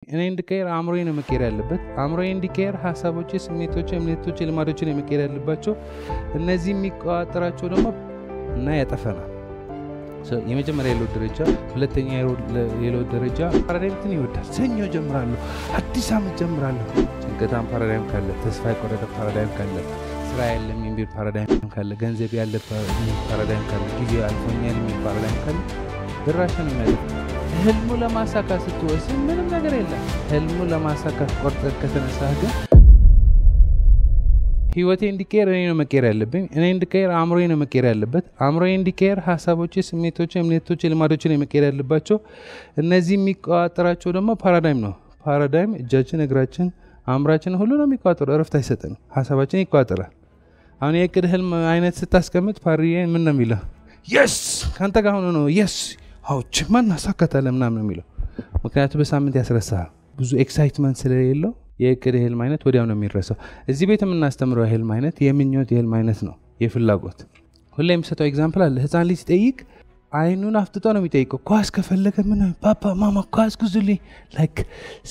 እኔ እንድቀየር አእምሮዬ ነው መቀየር ያለበት። አእምሮዬ እንዲቀየር ሐሳቦቼ፣ ስሜቶቼ፣ እምነቶቼ፣ ልማዶቼ ነው መቀየር ያለባቸው። እነዚህ የሚቋጠራቸው ደግሞ እና ያጠፈናል። የመጀመሪያ የለውጥ ደረጃ፣ ሁለተኛ የለውጥ ደረጃ ፓራዳይምን ይወዳል። ሰኞ ጀምራለሁ፣ አዲስ ዓመት ጀምራለሁ። ጭንቀታም ፓራዳይም ካለ፣ ተስፋ የቆረጠ ፓራዳይም ካለ፣ ስራ የለም የሚል ፓራዳይም ካለ፣ ገንዘብ ያለ ፓራዳይም ካለ፣ ጊዜ አልፎኛል የሚል ፓራዳይም ካለ ድራሽ ነው የሚያደርግ። ህልሙ ለማሳካት ስትወስን ምንም ነገር የለም። ህልሙ ለማሳካት ቆርጠህ ከተነሳህ ግን ህይወቴ እንዲቀየር እኔ ነው መቀየር ያለብኝ። እኔ እንድቀየር አእምሮዬ ነው መቀየር ያለበት። አእምሮዬ እንዲቀየር ሐሳቦቼ፣ ስሜቶቼ፣ እምነቶቼ፣ ልማዶቼ ነው መቀየር ያለባቸው። እነዚህ የሚቋጠራቸው ደግሞ ፓራዳይም ነው። ፓራዳይም እጃችን፣ እግራችን፣ አእምራችን ሁሉ ነው የሚቋጠረው። እረፍት አይሰጥም። ሐሳባችን ይቋጠራል። አሁን የእቅድ ህልም አይነት ስታስቀምጥ ፓሪዬ ምን ነው የሚለው? የስ ካንተ ጋር ሆኖ ነው የስ አውጭ ማን አሳካታለህ ምናምን ነው የሚለው። ምክንያቱም በሳምንት ያስረሳል። ብዙ ኤክሳይትመንት ስለሌለው የእቅድ ህልም አይነት ወዲያው ነው የሚረሳው። እዚህ ቤት የምናስተምረው ህልም አይነት የምኞት የህልም አይነት ነው፣ የፍላጎት። ሁሌ የምሰጠው ኤግዛምፕል አለ። ህፃን ልጅ ሲጠይቅ አይኑን አፍጥጦ ነው የሚጠይቀው። ኳስ ከፈለገ ምን ፓፓ ማማ ኳስ ግዙልኝ ላይክ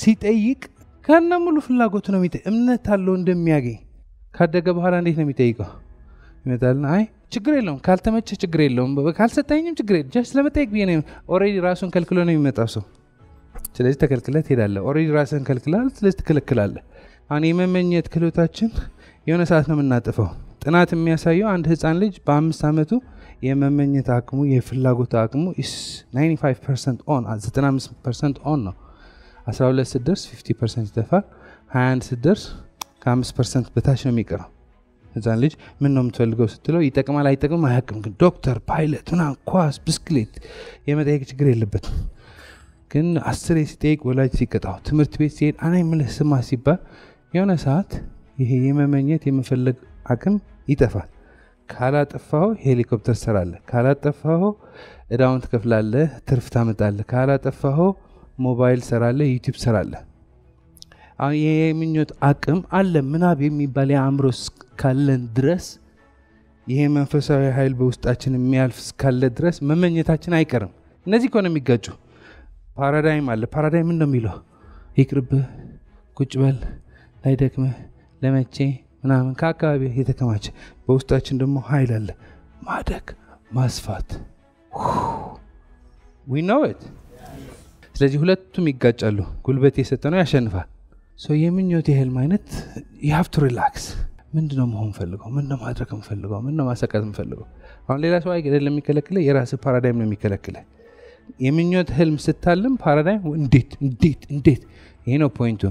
ሲጠይቅ ከነ ሙሉ ፍላጎቱ ነው የሚጠይቅ። እምነት አለው እንደሚያገኝ። ካደገ በኋላ እንዴት ነው የሚጠይቀው? ይመጣልና አይ ችግር የለውም ካልተመቸ ችግር የለውም ካልሰጠኝም ችግር የለም ጀስት ለመጠየቅ ብዬ ነው። ኦሬዲ ራሱን ከልክሎ ነው የሚመጣው ሰው። ስለዚህ ተከልክለህ ትሄዳለህ። ኦሬዲ ራስህን ከልክላል፣ ስለዚህ ትከለክላለህ። አሁን የመመኘት ክህሎታችን የሆነ ሰዓት ነው የምናጥፈው። ጥናት የሚያሳየው አንድ ህፃን ልጅ በ5 ዓመቱ የመመኘት አቅሙ፣ የፍላጎት አቅሙ 95% ኦን 95% ኦን ነው። 12 ስትደርስ 50% ይጠፋል። 21 ስትደርስ ከ5% በታች ነው የሚቀረው። ህፃን ልጅ ምን ነው የምትፈልገው ስትለው ይጠቅማል አይጠቅም አያውቅም። ግን ዶክተር፣ ፓይለት፣ ምናምን፣ ኳስ፣ ብስክሌት የመጠየቅ ችግር የለበትም። ግን 10 ሲጠይቅ ወላጅ ሲቀጣው፣ ትምህርት ቤት ሲሄድ አና የምልህ ስማ ሲባል የሆነ ሰዓት ይሄ የመመኘት የመፈለግ አቅም ይጠፋል። ካላጠፋው ሄሊኮፕተር ሰራለህ፣ ካላጠፋው እዳውን ትከፍላለህ፣ ትርፍ ታመጣለህ፣ ካላጠፋው ሞባይል ሰራለህ፣ ዩቲዩብ ሰራለህ። አሁን የምኞት አቅም አለ። ምናብ የሚባል የአእምሮ ካለን ድረስ ይሄ መንፈሳዊ ኃይል በውስጣችን የሚያልፍ እስካለ ድረስ መመኘታችን አይቀርም። እነዚህ እኮ ነው የሚጋጩ። ፓራዳይም አለ። ፓራዳይም ምን ነው የሚለው? ይቅርብህ፣ ቁጭ በል፣ ላይደክምህ፣ ለመቼ ምናምን ከአካባቢ የተከማቸ። በውስጣችን ደግሞ ኃይል አለ፣ ማደግ፣ ማስፋት። we know it። ስለዚህ ሁለቱም ይጋጫሉ። ጉልበት የሰጠነው ያሸንፋል። የምኞት የህልም አይነት you have to relax። ምንድነው መሆን ፈልገው? ምንድነው ማድረግ ፈልገው? ምንድነው ማሳካት ፈልገው? አሁን ሌላ ሰው አይደለም የሚከለክለው፣ የራስ ፓራዳይም ነው የሚከለክለው። የምኞት ህልም ስታልም ፓራዳይም እንዴት ይሄ ነው ፖይንቱ።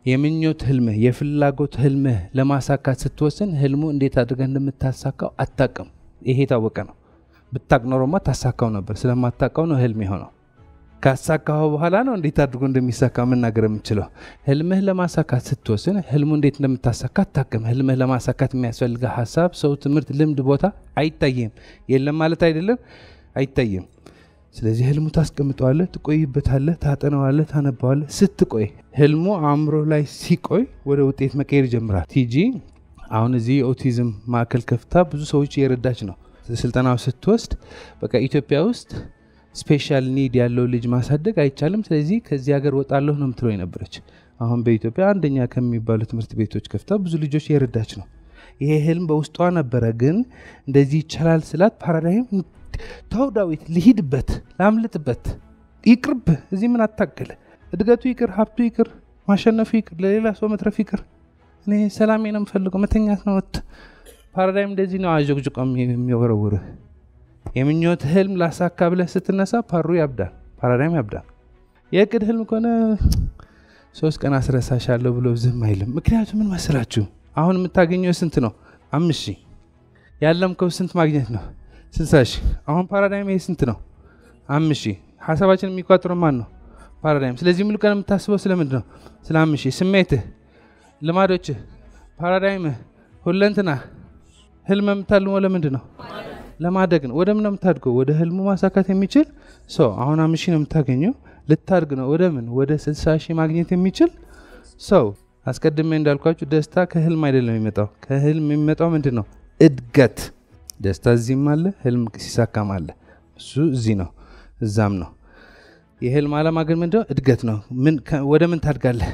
የምኞት ህልም፣ የፍላጎት ህልም ለማሳካት ስትወስን ህልሙ እንዴት አድርገህ እንደምታሳካው አታውቅም። ይሄ ታወቀ ነው። ብታውቅ ኖሮማ ታሳካው ነበር። ስለማታውቀው ነው ህልም የሆነው። ካሳካው በኋላ ነው እንዴት አድርጎ እንደሚሳካ መናገር የምችለው። ህልምህ ለማሳካት ስትወስን ህልሙ እንዴት እንደምታሳካ አታውቅም። ህልምህ ለማሳካት የሚያስፈልግ ሐሳብ፣ ሰው፣ ትምህርት፣ ልምድ፣ ቦታ አይታየም። የለም ማለት አይደለም፣ አይታየም። ስለዚህ ህልሙ ታስቀምጠዋለህ፣ ትቆይበታለህ፣ ታጠናዋለህ፣ ታነባዋለህ። ስትቆይ ህልሙ አእምሮ ላይ ሲቆይ ወደ ውጤት መቀየር ይጀምራል። ቲጂ አሁን እዚህ ኦቲዝም ማዕከል ከፍታ ብዙ ሰዎች እየረዳች ነው። ስልጠናው ስትወስድ በቃ ኢትዮጵያ ውስጥ ስፔሻል ኒድ ያለው ልጅ ማሳደግ አይቻልም፣ ስለዚህ ከዚህ ሀገር ወጣለሁ ነው የምትለው የነበረች። አሁን በኢትዮጵያ አንደኛ ከሚባሉ ትምህርት ቤቶች ከፍታ ብዙ ልጆች እየረዳች ነው። ይሄ ህልም በውስጧ ነበረ፣ ግን እንደዚህ ይቻላል ስላት ፓራዳይም ተው ዳዊት ልሂድበት፣ ላምልጥበት፣ ይቅርብ፣ እዚህ ምን አታገለ፣ እድገቱ ይቅር፣ ሀብቱ ይቅር፣ ማሸነፉ ይቅር፣ ለሌላ ሰው መትረፍ ይቅር፣ እኔ ሰላሜ ነው የምፈልገው፣ መተኛት ነው። ፓራዳይም እንደዚህ ነው አጀግጅቆም የሚወረውርህ። የምኞት ህልም ላሳካ ብለህ ስትነሳ ፓሩ ያብዳል፣ ፓራዳይም ያብዳል። የእቅድ ህልም ከሆነ 3 ቀን አስረሳሻለሁ ብሎ ዝም አይልም። ምክንያቱም ምን መስላችሁ? አሁን የምታገኘው ስንት ነው? 5000 ያለምከው ስንት ማግኘት ነው? 60000። አሁን ፓራዳይም ይሄ ስንት ነው? 5000። ሐሳባችን የሚቋጥረው ማን ነው? ፓራዳይም። ስለዚህ ሙሉ ቀን የምታስበው ስለምንድን ነው? ስለ 5000። ስሜትህ፣ ልማዶችህ፣ ፓራዳይምህ፣ ሁለንትና ህልም የምታልመው ለምንድን ነው? ለማደግ ነው። ወደ ምን ነው የምታድገው? ወደ ህልሙ ማሳካት የሚችል ሰው። አሁን 5000 ነው የምታገኘው፣ ልታድግ ነው ወደ ምን? ወደ 60000 ማግኘት የሚችል ሰው። አስቀድሜ እንዳልኳችሁ ደስታ ከህልም አይደለም የሚመጣው። ከህልም የሚመጣው ምንድን ነው? እድገት። ደስታ እዚህም አለ፣ ህልም ሲሳካም አለ። እሱ እዚህ ነው፣ እዛም ነው። የህልም ዓላማ ግን ምንድነው? እድገት ነው። ወደ ምን ታድጋለህ?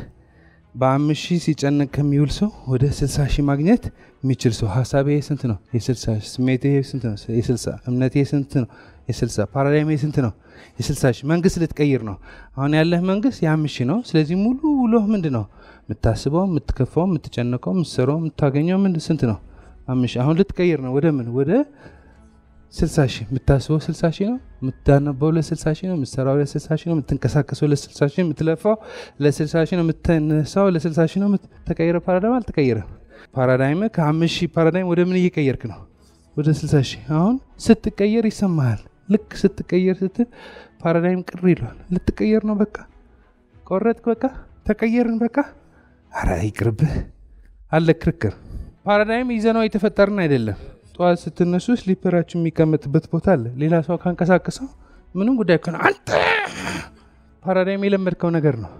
በ5000 ሲጨነቅ ከሚውል ሰው ወደ 60000 ማግኘት የሚችል ሰው። ሐሳቤ ስንት ነው? የ60። ስሜቴ ስንት ነው? የ60። እምነቴ ስንት ነው? የ60። ፓራዳይሜ ስንት ነው? የ60000። መንግስት ልትቀይር ነው። አሁን ያለህ መንግስት የ5000 ነው። ስለዚህ ሙሉ ውሎህ ምንድነው? የምታስበው፣ የምትከፋው፣ የምትጨነቀው፣ የምትሰራው፣ የምታገኘው ስንት ነው? 5000። አሁን ልትቀይር ነው። ወደ ምን? ወደ 60000። የምታስበው 60000 ነው። የምታነበው ለ60000 ነው። የምትሰራው ለ60000 ነው። የምትንቀሳቀሰው ለ60000 ነው። የምትለፋው ለ60000 ነው። የምትነሳው ለ60000 ነው። ተቀየረ ፓራዳይም አልተቀየረም? ፓራዳይም ከ5000 ፓራዳይም ወደ ምን እየቀየርክ ነው? ወደ 60000። አሁን ስትቀየር ይሰማሃል። ልክ ስትቀየር ስትል ፓራዳይም ቅር ይሏል። ልትቀየር ነው። በቃ ቆረጥክ። በቃ ተቀየርን። በቃ አረ ይቅርብህ አለ ክርክር። ፓራዳይም ይዘነው የተፈጠርን አይደለም። ጠዋት ስትነሱ ስሊፐራችሁ የሚቀመጥበት ቦታ አለ። ሌላ ሰው ካንቀሳቀሰው ምንም ጉዳይ ከሆነ አንተ ፓራዳይም የለመድከው ነገር ነው።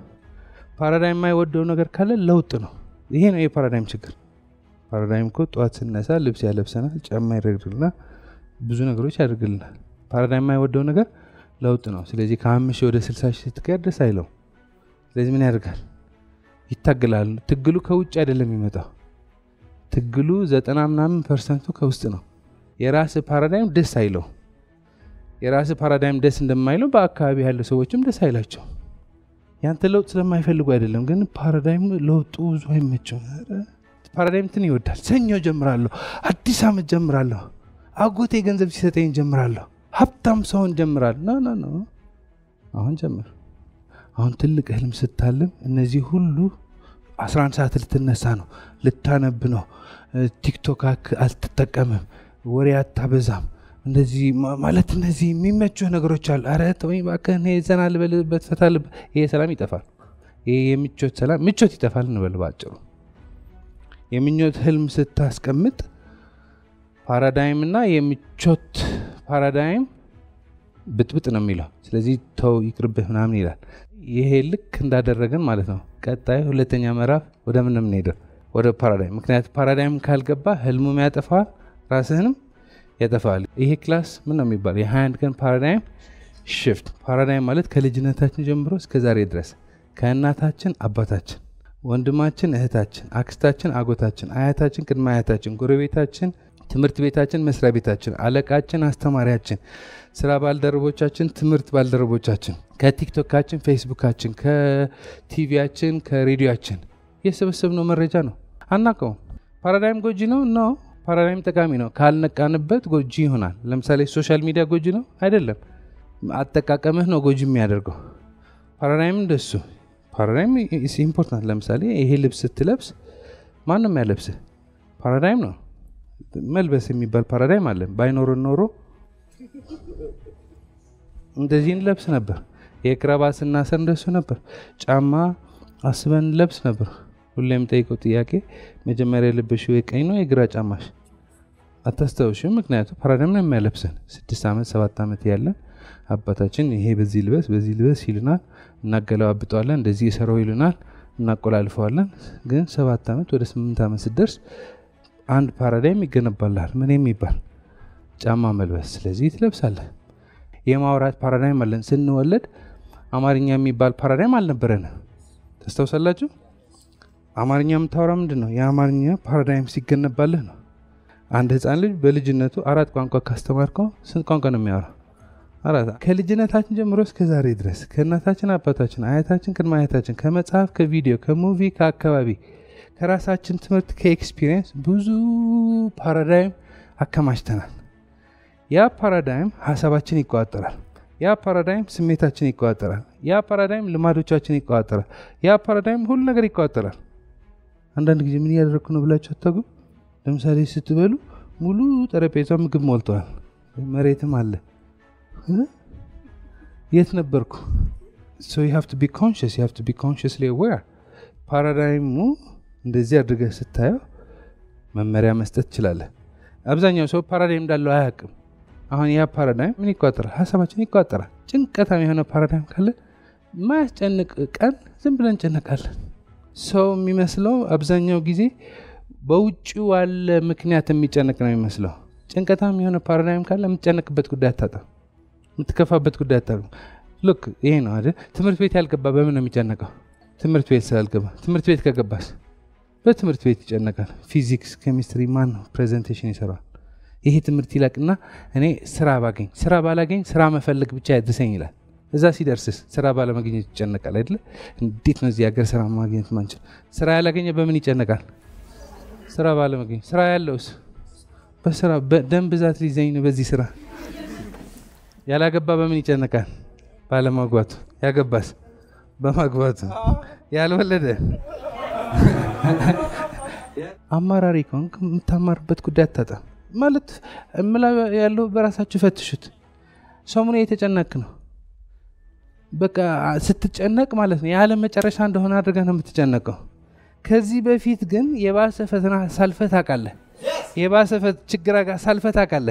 ፓራዳይም የማይወደው ነገር ካለ ለውጥ ነው። ይሄ ነው የፓራዳይም ችግር። ፓራዳይም እኮ ጠዋት ስነሳ ልብስ ያለብሰናል፣ ጫማ ይረግልናል፣ ብዙ ነገሮች ያደርግልናል። ፓራዳይም የማይወደው ነገር ለውጥ ነው። ስለዚህ ከ5000 ወደ 60000 ስትቀየር ደስ አይለው። ስለዚህ ምን ያደርጋል? ይታገላል። ትግሉ ከውጭ አይደለም የሚመጣው። ትግሉ 90% ከውስጥ ነው። የራስ ፓራዳይም ደስ አይለው። የራስ ፓራዳይም ደስ እንደማይለው በአካባቢ ያሉ ሰዎችም ደስ አይላቸው። ያንተ ለውጥ ስለማይፈልጉ አይደለም፣ ግን ፓራዳይም ለውጡ ብዙ አይመቸው። ፓራዳይም እንትን ይወዳል። ሰኞ ጀምራለሁ፣ አዲስ ዓመት ጀምራለሁ፣ አጎቴ ገንዘብ ሲሰጠኝ ጀምራለሁ፣ ሀብታም ሰውን ጀምራለሁ። ኖ አሁን ጀምር። አሁን ትልቅ ህልም ስታልም እነዚህ ሁሉ 11 ሰዓት ልትነሳ ነው፣ ልታነብ ነው፣ ቲክቶክ አልትጠቀምም፣ ወሬ አታበዛም፣ እንደዚህ ማለት እነዚህ የሚመቹህ ነገሮች አሉ። አረ ተወኝ እባክህ፣ እኔ ዘና ልበልበት፣ ፈታ ልበል። ይሄ ሰላም ይጠፋል። ይሄ የምቾት ሰላም ምቾት ይጠፋል እንበል ባጭሩ። የምኞት ህልም ስታስቀምጥ ፓራዳይም እና የምቾት ፓራዳይም ብጥብጥ ነው የሚለው። ስለዚህ ተው ይቅርብህ ምናምን ይላል። ይሄ ልክ እንዳደረገን ማለት ነው። ቀጣይ ሁለተኛ ምዕራፍ ወደ ምን እንሄዳለን? ወደ ፓራዳይም። ምክንያቱም ፓራዳይም ካልገባ ህልሙም ያጠፋል፣ ራስህንም ያጠፋል። ይሄ ክላስ ምን ነው የሚባለው? የ21 ቀን ፓራዳይም ሽፍት። ፓራዳይም ማለት ከልጅነታችን ጀምሮ እስከ ዛሬ ድረስ ከእናታችን አባታችን፣ ወንድማችን እህታችን፣ አክስታችን አጎታችን፣ አያታችን ቅድመ አያታችን፣ ጎረቤታችን፣ ትምህርት ቤታችን፣ መስሪያ ቤታችን፣ አለቃችን፣ አስተማሪያችን፣ ስራ ባልደረቦቻችን፣ ትምህርት ባልደረቦቻችን፣ ከቲክቶካችን፣ ፌስቡካችን፣ ከቲቪያችን፣ ከሬዲዮአችን የሰበሰብነው መረጃ ነው። አናውቀውም። ፓራዳይም ጎጂ ነው? ነው። ፓራዳይም ጠቃሚ ነው። ካልነቃንበት ጎጂ ይሆናል። ለምሳሌ ሶሻል ሚዲያ ጎጂ ነው አይደለም። አጠቃቀምህ ነው ጎጂ የሚያደርገው። ፓራዳይም እንደሱ። ፓራዳይም ኢስ ኢምፖርታንት። ለምሳሌ ይሄ ልብስ ስትለብስ ማንም ያለብስህ ፓራዳይም ነው። መልበስ የሚባል ፓራዳይም አለ። ባይኖርን ኖሮ እንደዚህ እንለብስ ነበር። የክራባት ስናሰር እንደሱ ነበር። ጫማ አስበን ለብስ ነበር። ሁሌም ጠይቀው ጥያቄ መጀመሪያ የለበሽው የቀኝ ነው የግራ ጫማሽ? አታስተውሽም? ምክንያቱም ፓራዳይም ነው የሚያለብሰን። 6 ዓመት 7 ዓመት ያለን አባታችን ይሄ በዚህ ልበስ ይልናል፣ እናገለባብጠዋለን፣ እንደዚህ የሰራው ይልናል፣ እናቆላልፈዋለን። ግን 7 ዓመት ወደ 8 ዓመት ስትደርስ አንድ ፓራዳይም ይገነባልሃል። ምን የሚባል? ጫማ መልበስ። ስለዚህ ትለብሳለህ። የማውራት ፓራዳይም አለን። ስንወለድ አማርኛ የሚባል ፓራዳይም አልነበረን። ታስታውሳላችሁ? አማርኛ የምታወራ ምንድን ነው? የአማርኛ ፓራዳይም ሲገነባልህ ነው። አንድ ህፃን ልጅ በልጅነቱ 4 ቋንቋ ካስተማርከው ስንት ቋንቋ ነው የሚያወራ? 4። ከልጅነታችን ጀምሮ እስከ ዛሬ ድረስ ከእናታችን አባታችን፣ አያታችን፣ ቅድመ አያታችን፣ ከመጽሐፍ፣ ከቪዲዮ፣ ከሙቪ፣ ከአካባቢ፣ ከራሳችን ትምህርት፣ ከኤክስፒሪየንስ ብዙ ፓራዳይም አከማችተናል። ያ ፓራዳይም ሀሳባችን ይቆጣጠራል። ያ ፓራዳይም ስሜታችን ይቆጣጠራል። ያ ፓራዳይም ልማዶቻችን ይቆጣጠራል። ያ ፓራዳይም ሁሉ ነገር ይቆጣጠራል። አንዳንድ ጊዜ ምን ያደረኩ ነው ብላችሁ አታውቁም? ለምሳሌ ስትበሉ ሙሉ ጠረጴዛው ምግብ ሞልቷል፣ መሬትም አለ። የት ነበርኩ? so you have to be conscious, you have to be consciously aware። ፓራዳይሙ እንደዚህ አድርገህ ስታየው መመሪያ መስጠት ትችላለህ። አብዛኛው ሰው ፓራዳይም እንዳለው አያውቅም። አሁን ያ ፓራዳይም ምን ይቆጣጠራል? ሀሳባችን ይቆጣጠራል። ጭንቀታም የሆነ ፓራዳይም ካለ ማያስጨንቅ ቀን ዝም ብለን እንጨነቃለን። ሰው የሚመስለው አብዛኛው ጊዜ በውጭው ያለ ምክንያት የሚጨነቅ ነው የሚመስለው። ጭንቀታም የሆነ ፓራዳይም ካለ የምትጨነቅበት ጉዳይ አታጣም፣ የምትከፋበት ጉዳይ አታጣም። ሉክ ይሄ ነው አይደል? ትምህርት ቤት ያልገባ በምን ነው የሚጨነቀው? ትምህርት ቤት ስላልገባ። ትምህርት ቤት ከገባስ በትምህርት ቤት ይጨነቃል። ፊዚክስ፣ ኬሚስትሪ ማን ነው ፕሬዘንቴሽን ይሰራል። ይሄ ትምህርት ይላቅና እኔ ስራ ባገኝ ስራ ባላገኝ ስራ መፈለግ ብቻ ያድርሰኝ ይላል። እዛ ሲደርስስ ስራ ባለማግኘት ይጨነቃል አይደል? እንዴት ነው እዚህ ሀገር ስራ ማግኘት ማንችል? ስራ ያላገኘ በምን ይጨነቃል? ስራ ባለማግኘት። ስራ ያለውስ በስራ በደም ብዛት ሊዘኝ ነው በዚህ ስራ። ያላገባ በምን ይጨነቃል? ባለማግባቱ። ያገባስ በማግባቱ። ያልወለደ አማራሪ ከሆንክ የምታማርበት ጉዳይ አታጣም ማለት ያለው በራሳችሁ ፈትሹት። ሰሙኑ የተጨነቅ ነው በቃ ስትጨነቅ ማለት ነው የዓለም መጨረሻ እንደሆነ አድርገህ ነው የምትጨነቀው። ከዚህ በፊት ግን የባሰ ፈተና ሳልፈት አቃለ የባሰ ችግር ሳልፈት አቃለ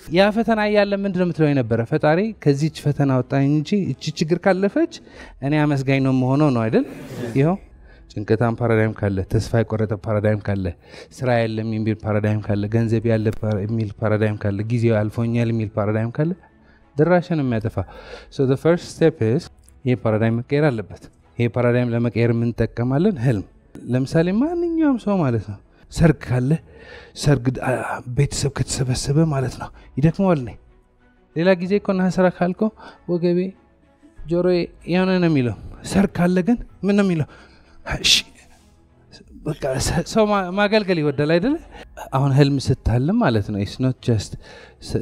ያ ፈተና ያለ ምንድነው የምትለው የነበረ ፈጣሪ ከዚህች ፈተና ወጣኝ እንጂ እቺ ችግር ካለፈች እኔ አመስጋኝ ነው መሆነው ነው አይደል? ይሄው ጭንቀታም ፓራዳይም ካለ፣ ተስፋ የቆረጠ ፓራዳይም ካለ፣ ስራ የለም የሚል ፓራዳይም ካለ፣ ገንዘብ ያለ የሚል ፓራዳይም ካለ፣ ጊዜው አልፎኛል የሚል ፓራዳይም ካለ ድራሽን የሚያጠፋ so the first step is ይሄ ፓራዳይም መቀየር አለበት። ይሄ ፓራዳይም ለመቀየር ምን ተጠቀማለን? ህልም። ለምሳሌ ማንኛውም ሰው ማለት ነው ሰርግ ካለ ሰርግ ቤተሰብ ከተሰበሰበ ማለት ነው ይደክመዋል ነው። ሌላ ጊዜ እኮ እና ስራ ካልኮ ወገቤ ጆሮዬ የሆነ ነው የሚለው። ሰርግ ካለ ግን ምን ነው የሚለው? እሺ በቃ ሰው ማገልገል ይወዳል አይደል? አሁን ህልም ስታልም ማለት ነው it's not just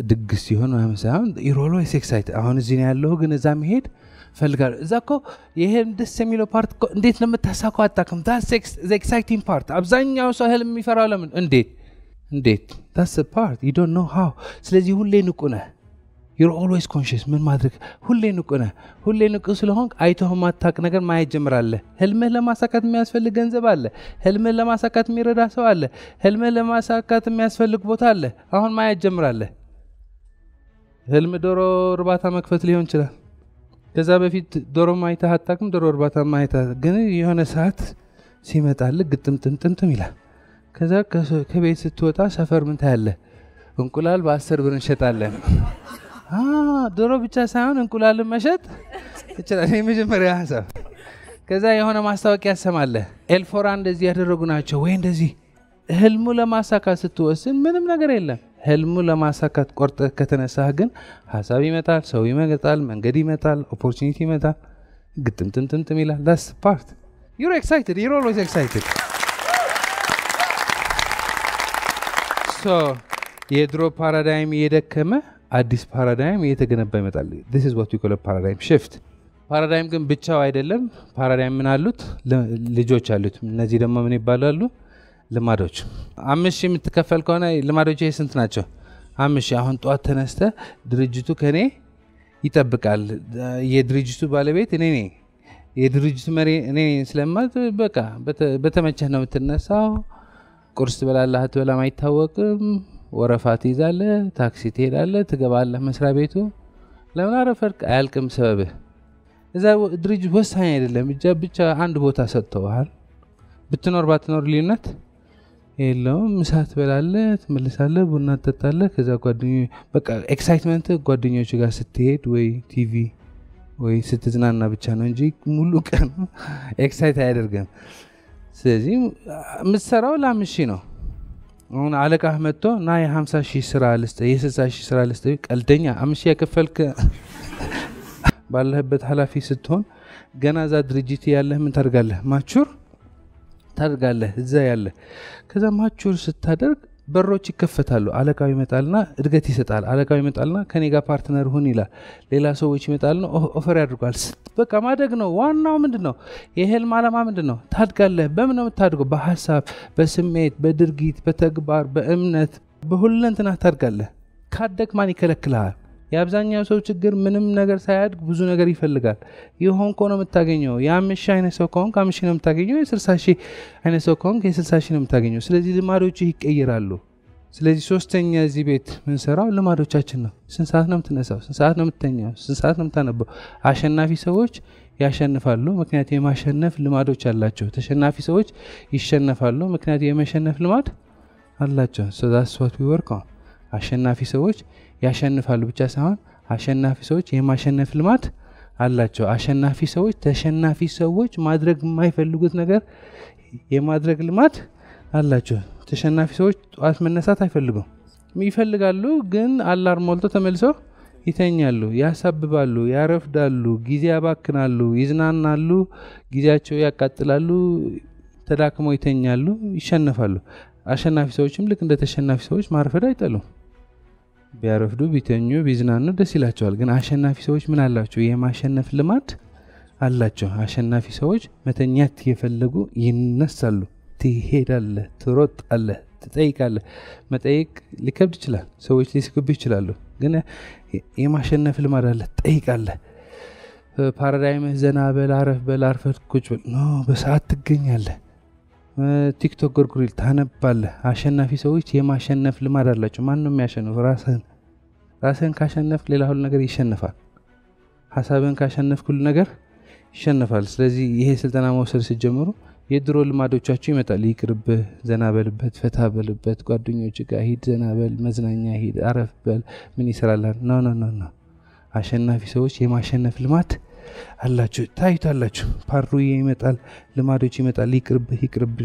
ድግስ ሲሆን ሳይሆን you're always excited። አሁን እዚህ ነው ያለው ግን እዛ መሄድ ፈልጋለሁ። እዛ እኮ ይሄን ደስ የሚለው ፓርት እንዴት ነው የምታሳካው አጣክም። that's the exciting part። አብዛኛው ሰው ህልም የሚፈራው ለምን? እንዴት that's the part you don't know how። ስለዚህ ሁሌ ንቁ ነህ። you're always conscious። ምን ማድረግ ሁሌ ንቁ ነህ። ሁሌ ንቁ ስለሆንክ አይተህ ማታቅ ነገር ማየት ጀምራለህ። ህልምህ ለማሳካት የሚያስፈልግ ገንዘብ አለ። ህልምህ ለማሳካት የሚረዳ ሰው አለ። ህልምህ ለማሳካት የሚያስፈልግ ቦታ አለ። አሁን ማየት ጀምራለህ። ህልም ዶሮ እርባታ መክፈት ሊሆን ይችላል። ከዛ በፊት ዶሮ ማይተህ አታቅም። ዶሮ እርባታ ማይተህ ግን የሆነ ሰዓት ሲመጣልህ ግጥምጥምጥምጥም ይላል። ከዛ ከቤት ስትወጣ ሰፈር ምን ታያለህ? እንቁላል በ10 ብር እንሸጣለን። ዶሮ ብቻ ሳይሆን እንቁላልን መሸጥ ይችላል። የመጀመሪያ ሐሳብ። ከዛ የሆነ ማስታወቂያ ያሰማለህ። ኤልፎራ እንደዚህ ያደረጉ ናቸው ወይ እንደዚህ። ህልሙ ለማሳካት ስትወስን ምንም ነገር የለም። ህልሙ ለማሳካት ቆርጠህ ከተነሳህ ግን ሐሳብ ይመጣል፣ ሰው ይመጣል፣ መንገድ ይመጣል፣ ኦፖርቹኒቲ ይመጣል፣ ግጥምጥምጥም ይላል። that's part you're excited, you're always excited። so የድሮ ፓራዳይም እየደከመ አዲስ ፓራዳይም እየተገነባ ይመጣል። this is what we call a paradigm shift። ፓራዳይም ግን ብቻው አይደለም። ፓራዳይም ምን አሉት? ልጆች አሉት። እነዚህ ደግሞ ምን ይባላሉ? ልማዶች። 5000 የምትከፈል ከሆነ ልማዶች ስንት ናቸው? 5000። አሁን ጧት ተነስተ ድርጅቱ ከኔ ይጠብቃል። የድርጅቱ ባለቤት እኔ ነኝ፣ የድርጅቱ መሪ እኔ ነኝ ስለማት በቃ በተመቸህ ነው የምትነሳው። ቁርስ ትበላለህ አትበላም አይታወቅም። ወረፋ ትይዛለህ፣ ታክሲ ትሄዳለህ፣ ትገባለህ መስሪያ ቤቱ። ለምን አረፈድክ አያልቅም ሰበብህ። እዛ ድርጅት ወሳኝ አይደለም። ብቻ አንድ ቦታ ሰጥተዋል። ብትኖር ባትኖር ልዩነት የለውም። ምሳ ትበላለህ፣ ትመልሳለህ፣ ቡና ትጠጣለህ። ከዛ በቃ ኤክሳይትመንት ጓደኞች ጋር ስትሄድ ወይ ቲቪ ወይ ስትዝናና ብቻ ነው እንጂ ሙሉ ቀን ኤክሳይት አያደርግም። ስለዚህ የምትሰራው ለ5000 ነው። አሁን አለቃህ መጥቶ ና የ50,000 ስራ ልስጥ የ60,000 ስራ ልስጥ። ቀልደኛ 5000 የከፈልክ ባለህበት ኃላፊ ስትሆን ገና ዛ ድርጅት ያለህ ምን ታደርጋለህ? ማቹር ታደርጋለህ እዛ ያለ። ከዛ ማቹር ስታደርግ በሮች ይከፈታሉ። አለቃው ይመጣልና እድገት ይሰጣል። አለቃው ይመጣልና ከኔ ጋር ፓርትነር ሁን ይላል። ሌላ ሰዎች ይመጣልና ኦፈር ያድርጋል። በቃ ማደግ ነው ዋናው። ምንድነው የህልም ዓላማ? ምንድነው? ታድጋለህ። በምን ነው የምታድገው? በሐሳብ፣ በስሜት፣ በድርጊት፣ በተግባር፣ በእምነት፣ በሁለንተና ታድጋለህ። ካደግ ማን ይከለክልሃል? የአብዛኛው ሰው ችግር ምንም ነገር ሳያድግ ብዙ ነገር ይፈልጋል። ይሆን ኮ ነው የምታገኘው። የ5000 አይነት ሰው ከሆንክ 5000 ነው የምታገኘው። የ60,000 አይነት ሰው ከሆንክ የ60,000 ነው የምታገኘው። ስለዚህ ልማዶች ይቀየራሉ። ስለዚህ ሶስተኛ እዚህ ቤት ምን ሰራው? ልማዶቻችን ነው። ስንት ሰዓት ነው የምትነሳው? ስንት ሰዓት ነው የምትተኛው? ስንት ሰዓት ነው የምታነበው? አሸናፊ ሰዎች ያሸንፋሉ፣ ምክንያቱም የማሸነፍ ልማዶች አላቸው። ተሸናፊ ሰዎች ይሸነፋሉ፣ ምክንያቱም የመሸነፍ ልማድ አላቸው። so that's what we work on። አሸናፊ ሰዎች ያሸንፋሉ ብቻ ሳይሆን አሸናፊ ሰዎች የማሸነፍ ልማድ አላቸው። አሸናፊ ሰዎች ተሸናፊ ሰዎች ማድረግ የማይፈልጉት ነገር የማድረግ ልማድ አላቸው። ተሸናፊ ሰዎች ጧት መነሳት አይፈልጉም። ይፈልጋሉ ግን አላርም ሞልቶ ተመልሰው ይተኛሉ፣ ያሳብባሉ፣ ያረፍዳሉ፣ ጊዜ ያባክናሉ፣ ይዝናናሉ፣ ጊዜያቸው ያቃጥላሉ፣ ተዳክመው ይተኛሉ፣ ይሸነፋሉ። አሸናፊ ሰዎችም ልክ እንደ ተሸናፊ ሰዎች ማርፈድ አይጠሉም። ቢያረፍዱ ቢተኙ ቢዝናኑ ደስ ይላቸዋል። ግን አሸናፊ ሰዎች ምን አላቸው? የማሸነፍ ልማድ አላቸው። አሸናፊ ሰዎች መተኛት የፈለጉ ይነሳሉ። ትሄዳለህ፣ ትሮጣለህ፣ ትጠይቃለህ። መጠየቅ ሊከብድ ይችላል፣ ሰዎች ሊስቁብህ ይችላሉ። ግን የማሸነፍ ልማድ አለ። ትጠይቃለህ። ፓራዳይም ዘና በል፣ አረፍ በል፣ አርፈህ ቁጭ በል ኖ በሰዓት ትገኛለህ። ቲክቶክ ጎርጎሪል ታነባለህ። አሸናፊ ሰዎች የማሸነፍ ልማድ አላቸው። ማን ነው የሚያሸንፈው? ራስህን ካሸነፍ ሌላ ሁሉ ነገር ይሸነፋል። ሐሳብህን ካሸነፍ ሁሉ ነገር ይሸነፋል። ስለዚህ ይሄ ስልጠና መውሰድ ሲጀምሩ የድሮ ልማዶቻችሁ ይመጣል። ይቅርብህ፣ ዘና በልበት፣ ፈታ በልበት፣ ጓደኞች ጋር ሂድ፣ ዘና በል፣ መዝናኛ ሂድ፣ አረፍ በል፣ ምን ይሰራላል? ኖ አሸናፊ ሰዎች የማሸነፍ ልማድ አላችሁ። ታዩታላችሁ። ፓሩዬ ይመጣል፣ ልማዶች ይመጣል። ይቅርብህ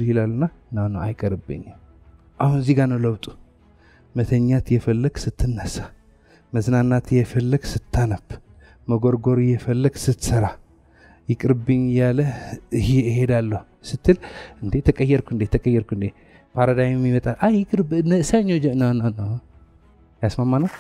ይላልና ኖ አይቀርብኝም። አሁን እዚህ ጋር ነው ለውጡ። መተኛት የፈለክ ስትነሳ፣ መዝናናት የፈለክ ስታነብ፣ መጎርጎር የፈለክ ስትሰራ፣ ይቅርብኝ ያለ እሄዳለሁ ስትል እንዴ ተቀየርኩ እንዴ ፓራዳይም ይመጣል። ይቅርብ ሰኞ ኖ ያስማማ ነው።